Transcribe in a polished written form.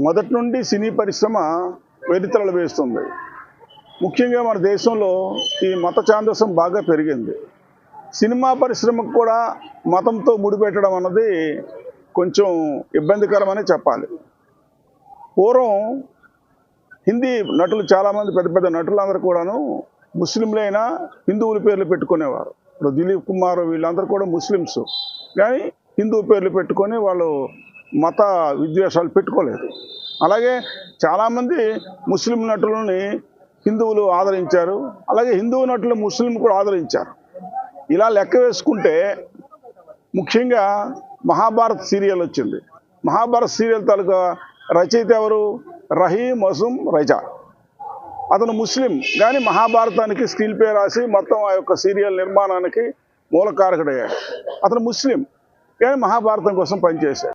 మొదటి నుండి సినీ పరిశ్రమ వెలితలలు వేస్తుంది. ముఖ్యంగా మన దేశంలో ఈ మత ఛాందసం బాగా పెరిగింది. సినిమా పరిశ్రమకు కూడా మతంతో ముడిపెట్టడం అన్నది కొంచెం ఇబ్బందికరమని చెప్పాలి. పూర్వం హిందీ నటులు చాలామంది పెద్ద పెద్ద నటులందరూ కూడాను ముస్లింలైనా హిందువుల పేర్లు పెట్టుకునేవారు. ఇప్పుడు దిలీప్ కుమార్ వీళ్ళందరూ కూడా ముస్లిమ్స్, కానీ హిందూ పేర్లు పెట్టుకొని వాళ్ళు మత విద్వేషాలు పెట్టుకోలేదు. అలాగే చాలామంది ముస్లిం నటులని హిందువులు ఆదరించారు, అలాగే హిందూ నటులు ముస్లిం కూడా ఆదరించారు. ఇలా లెక్క వేసుకుంటే ముఖ్యంగా మహాభారత్ సీరియల్ వచ్చింది. మహాభారత్ సీరియల్ తాలూకా రచయిత ఎవరు? రహీం మసూమ్ రజా. అతను ముస్లిం, కానీ మహాభారతానికి స్క్రీన్ ప్లే రాసి మొత్తం ఆ యొక్క సీరియల్ నిర్మాణానికి మూలకారకుడయ్యాడు. అతను ముస్లిం, కానీ మహాభారతం కోసం పనిచేశాడు.